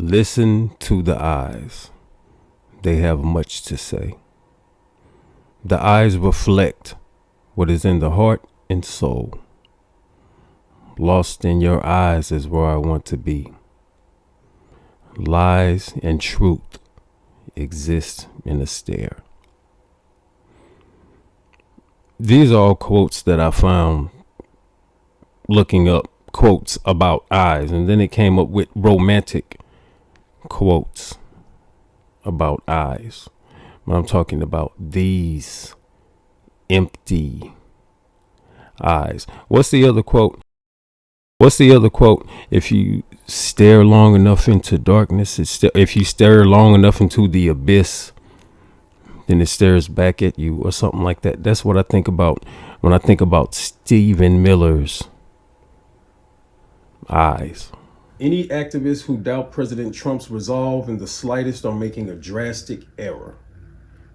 Listen to the eyes. They have much to say. The eyes reflect what is in the heart and soul. Lost in your eyes is where I want to be. Lies and truth exist in a stare. These are all quotes that I found looking up quotes about eyes, and then it came up with romantic quotes about eyes. But I'm talking about these empty eyes. What's the other quote? If you stare long enough into darkness, if you stare long enough into the abyss, then it stares back at you, or something like that. That's what I think about when I think about Stephen Miller's eyes. Any activists who doubt President Trump's resolve in the slightest are making a drastic error.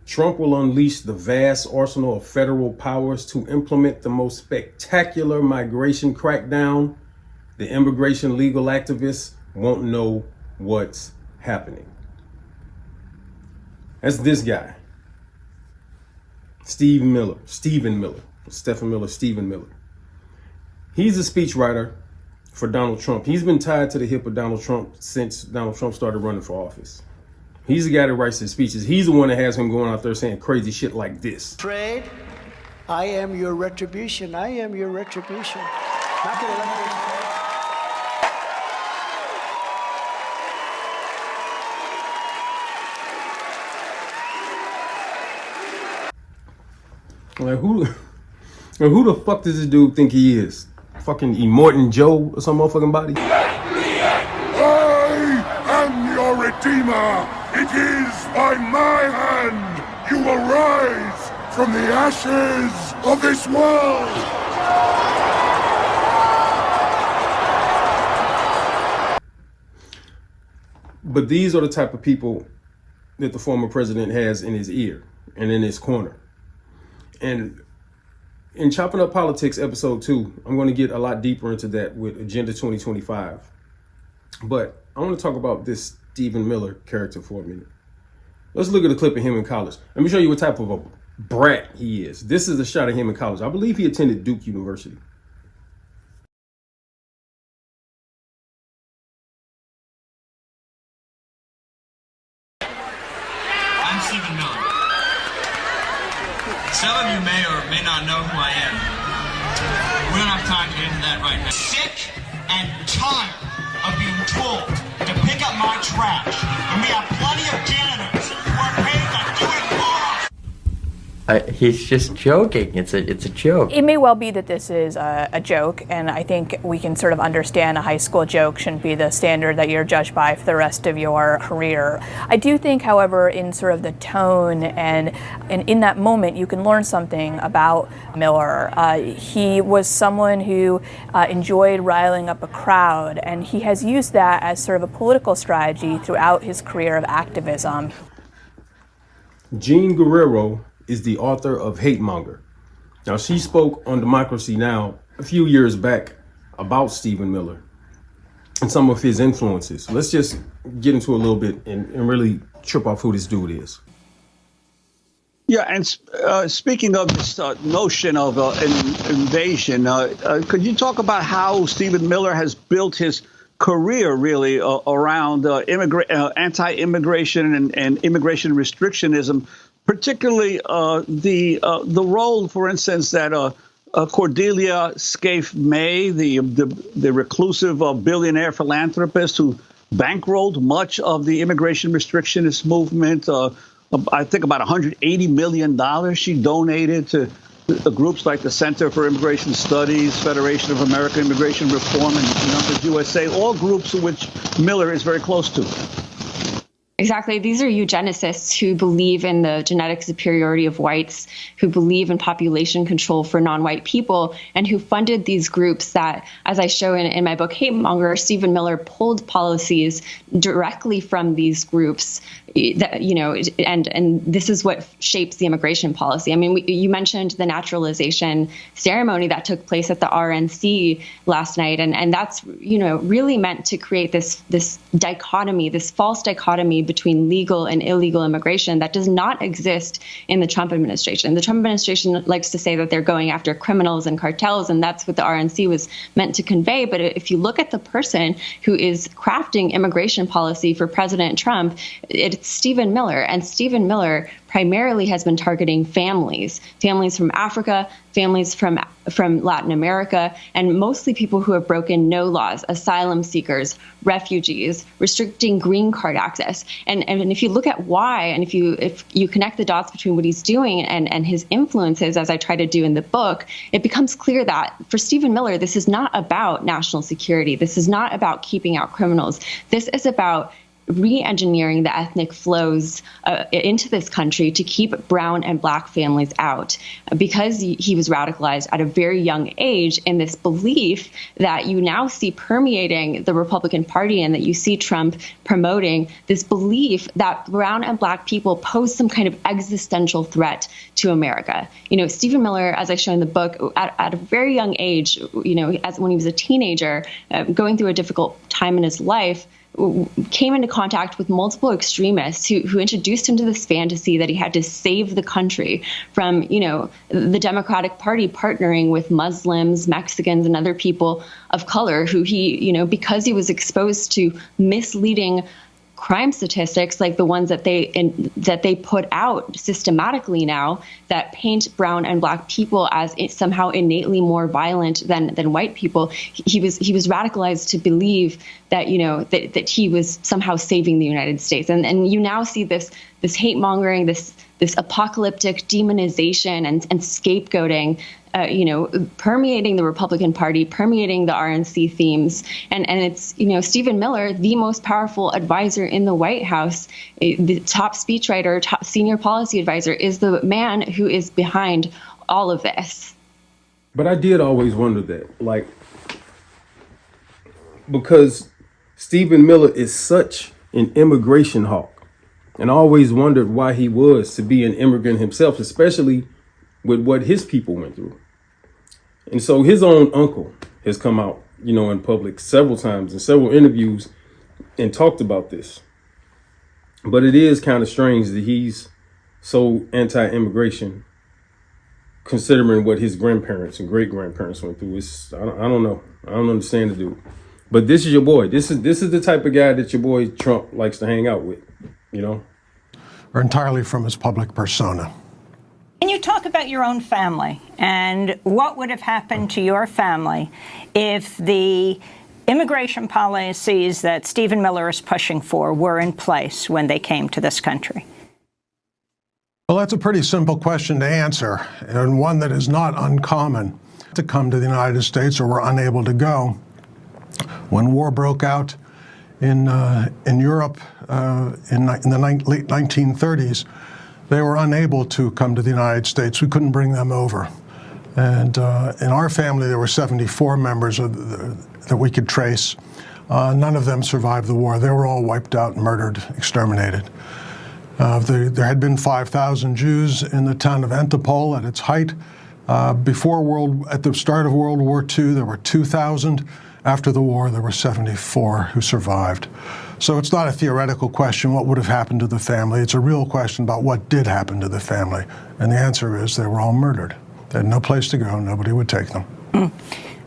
Trump will unleash the vast arsenal of federal powers to implement the most spectacular migration crackdown. The immigration legal activists won't know what's happening. That's this guy. Stephen Miller. He's a speechwriter for Donald Trump. He's been tied to the hip of Donald Trump since Donald Trump started running for office. He's the guy that writes his speeches. He's the one that has him going out there saying crazy shit like this. Trade, I am your retribution. I am your retribution. Not gonna let me... Like, who the fuck does this dude think he is? Fucking Immortan Joe or some motherfucking body? I am your redeemer. It is by my hand you will rise from the ashes of this world. But these are the type of people that the former president has in his ear and in his corner. And in Chopping Up Politics, episode 2, I'm going to get a lot deeper into that with Agenda 2025. But I want to talk about this Stephen Miller character for a minute. Let's look at a clip of him in college. Let me show you what type of a brat he is. This is a shot of him in college. I believe he attended Duke University. I'm Stephen Miller. Some of you may or may not know who I am. We don't have time to get into that right now. Sick and tired of being told to pick up my trash. And we have plenty of janitors who are paid to do it for us. He's just joking. It's a joke. It may well be that this is a joke, and I think we can sort of understand a high school joke shouldn't be the standard that you're judged by for the rest of your career. I do think, however, in sort of the tone and in that moment, you can learn something about Miller. He was someone who enjoyed riling up a crowd, and he has used that as sort of a political strategy throughout his career of activism. Jean Guerrero is the author of Hate Monger. Now, she spoke on Democracy Now! A few years back about Stephen Miller and some of his influences. Let's just get into a little bit and really trip off who this dude is. Yeah, and speaking of this notion of invasion, could you talk about how Stephen Miller has built his career really around anti-immigration and immigration restrictionism, particularly the role, for instance, that Cordelia Scaife May, the reclusive billionaire philanthropist who bankrolled much of the immigration restrictionist movement, I think about $180 million she donated to groups like the Center for Immigration Studies, Federation of American Immigration Reform, and Numbers USA, all groups which Miller is very close to. Exactly. These are eugenicists who believe in the genetic superiority of whites, who believe in population control for non-white people, and who funded these groups that, as I show in my book, Hate Monger, Stephen Miller pulled policies directly from these groups that, and this is what shapes the immigration policy. I mean, you mentioned the naturalization ceremony that took place at the RNC last night, and that's, really meant to create this dichotomy, this false dichotomy between legal and illegal immigration that does not exist in the Trump administration. The Trump administration likes to say that they're going after criminals and cartels, and that's what the RNC was meant to convey. But if you look at the person who is crafting immigration policy for President Trump, it's Stephen Miller. And Stephen Miller primarily has been targeting families from Africa, families from Latin America, and mostly people who have broken no laws, asylum seekers, refugees, restricting green card access. And if you look at why, and if you connect the dots between what he's doing and his influences, as I try to do in the book, it becomes clear that for Stephen Miller, this is not about national security. This is not about keeping out criminals. This is about re-engineering the ethnic flows into this country to keep brown and black families out, because he was radicalized at a very young age in this belief that you now see permeating the Republican Party, and that you see Trump promoting this belief that brown and black people pose some kind of existential threat to America. Stephen Miller, as I show in the book, at a very young age, as when he was a teenager, going through a difficult time in his life, came into contact with multiple extremists who introduced him to this fantasy that he had to save the country from, the Democratic Party partnering with Muslims, Mexicans, and other people of color who he, because he was exposed to misleading crime statistics like the ones that they put out systematically now that paint brown and black people as somehow innately more violent than white people. He was radicalized to believe that that he was somehow saving the United States, and you now see this hate mongering, this apocalyptic demonization and scapegoating, permeating the Republican Party, permeating the RNC themes. And it's, Stephen Miller, the most powerful advisor in the White House, the top speechwriter, top senior policy advisor, is the man who is behind all of this. But I did always wonder that, because Stephen Miller is such an immigration hawk. And I always wondered why he was to be an immigrant himself, especially with what his people went through. And so his own uncle has come out, in public several times in several interviews and talked about this. But it is kind of strange that he's so anti-immigration, considering what his grandparents and great-grandparents went through. I don't know. I don't understand the dude. But this is your boy. This is the type of guy that your boy Trump likes to hang out with. Or entirely from his public persona. Can you talk about your own family and what would have happened to your family if the immigration policies that Stephen Miller is pushing for were in place when they came to this country? Well, that's a pretty simple question to answer, and one that is not uncommon. To come to the United States, or were unable to go. When war broke out in Europe in the late 1930s, they were unable to come to the United States. We couldn't bring them over. And in our family, there were 74 members that we could trace. None of them survived the war. They were all wiped out, murdered, exterminated. There had been 5,000 Jews in the town of Antipol at its height. At the start of World War II, there were 2,000. After the war, there were 74 who survived. So it's not a theoretical question, what would have happened to the family? It's a real question about what did happen to the family. And the answer is they were all murdered. They had no place to go. Nobody would take them.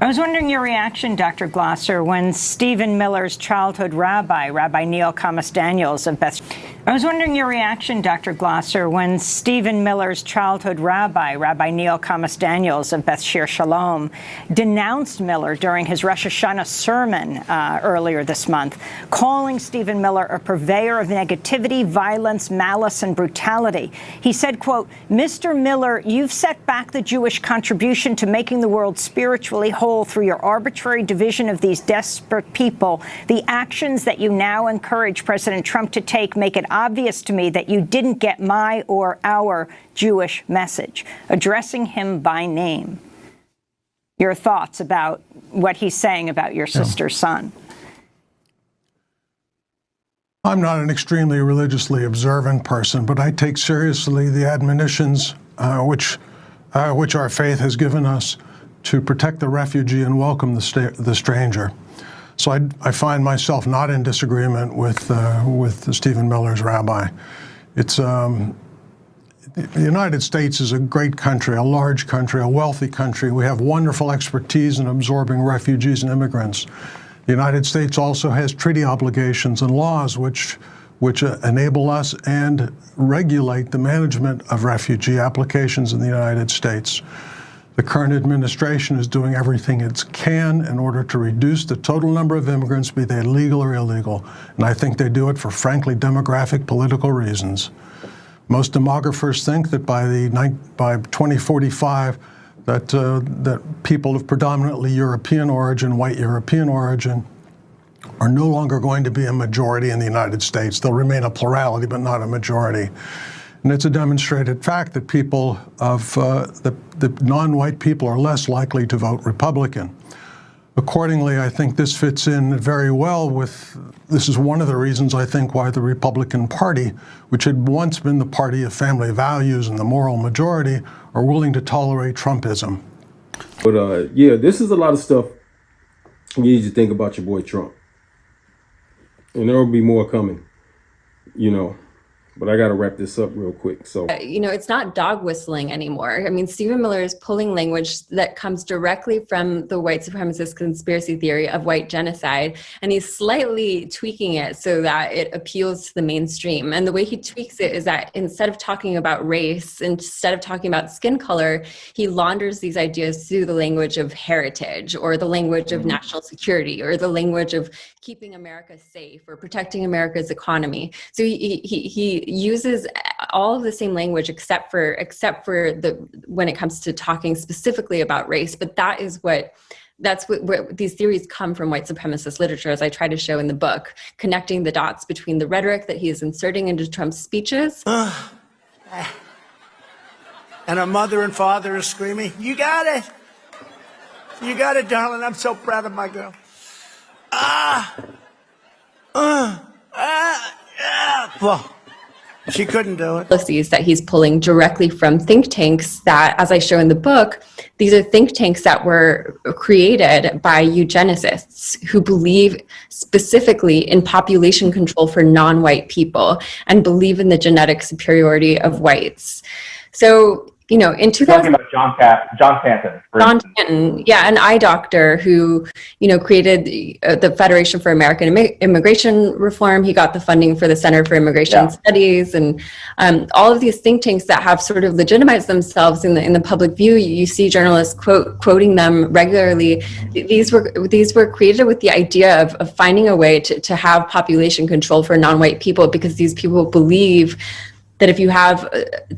I was wondering your reaction, Dr. Glosser, when Stephen Miller's childhood rabbi, Rabbi Neil Kamas Daniels of Beth... I was wondering your reaction, Dr. Glosser, when Stephen Miller's childhood rabbi, Rabbi Neil Kamas Daniels of Beth Shir Shalom, denounced Miller during his Rosh Hashanah sermon earlier this month, calling Stephen Miller a purveyor of negativity, violence, malice, and brutality. He said, quote, "Mr. Miller, you've set back the Jewish contribution to making the world spiritually whole whole through your arbitrary division of these desperate people, the actions that you now encourage President Trump to take make it obvious to me that you didn't get my or our Jewish message, addressing him by name. Your thoughts about what he's saying about your sister's son? I'm not an extremely religiously observant person, but I take seriously the admonitions which our faith has given us to protect the refugee and welcome the stranger. So I find myself not in disagreement with Stephen Miller's rabbi. It's the United States is a great country, a large country, a wealthy country. We have wonderful expertise in absorbing refugees and immigrants. The United States also has treaty obligations and laws which enable us and regulate the management of refugee applications in the United States. The current administration is doing everything it can in order to reduce the total number of immigrants, be they legal or illegal. And I think they do it for, frankly, demographic political reasons. Most demographers think that by 2045, that people of predominantly European origin, white European origin, are no longer going to be a majority in the United States. They'll remain a plurality, but not a majority. And it's a demonstrated fact that people of the non-white people are less likely to vote Republican. Accordingly, I think this fits in very well with, this is one of the reasons I think why the Republican Party, which had once been the party of family values and the moral majority, are willing to tolerate Trumpism. But yeah, this is a lot of stuff you need to think about your boy Trump. And there will be more coming, you know. But I got to wrap this up real quick. So, you know, it's not dog whistling anymore. I mean, Stephen Miller is pulling language that comes directly from the white supremacist conspiracy theory of white genocide, and he's slightly tweaking it so that it appeals to the mainstream. And the way he tweaks it is that instead of talking about race, instead of talking about skin color, he launders these ideas through the language of heritage, or the language of national security, or the language of keeping America safe or protecting America's economy. So he uses all of the same language except for when it comes to talking specifically about race. But that's what these theories come from white supremacist literature, as I try to show in the book, connecting the dots between the rhetoric that he is inserting into Trump's speeches. And a mother and father are screaming, "You got it! You got it, darling. I'm so proud of my girl." Well, she couldn't do it. Policies that he's pulling directly from think tanks that, as I show in the book, these are think tanks that were created by eugenicists who believe specifically in population control for non-white people and believe in the genetic superiority of whites. So, you know, in 2000, talking about John Stanton. John Stanton, yeah, an eye doctor who, you know, created the Federation for American Immigration Reform. He got the funding for the Center for Immigration Studies, and all of these think tanks that have sort of legitimized themselves in the public view. You see journalists quoting them regularly. These were created with the idea of finding a way to have population control for non-white people, because these people believe that if you have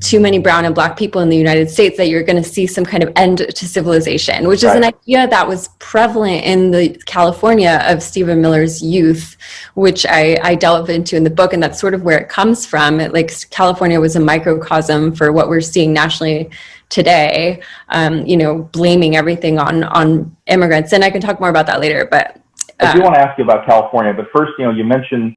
too many brown and black people in the United States, that you're going to see some kind of end to civilization, which is an idea that was prevalent in the California of Stephen Miller's youth, which I delve into in the book, and that's sort of where it comes from. California was a microcosm for what we're seeing nationally today, you know, blaming everything on immigrants. And I can talk more about that later, but I do want to ask you about California, but first, you know, you mentioned.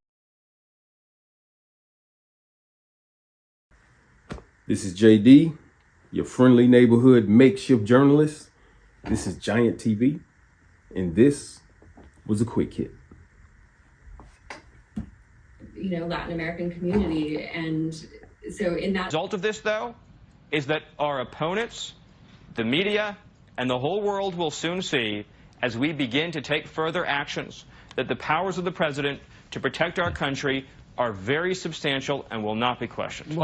This is JD, your friendly neighborhood makeshift journalist. This is Giant TV, and this was a quick hit. You know, Latin American community, and so in that. The result of this, though, is that our opponents, the media, and the whole world will soon see, as we begin to take further actions, that the powers of the president to protect our country are very substantial and will not be questioned.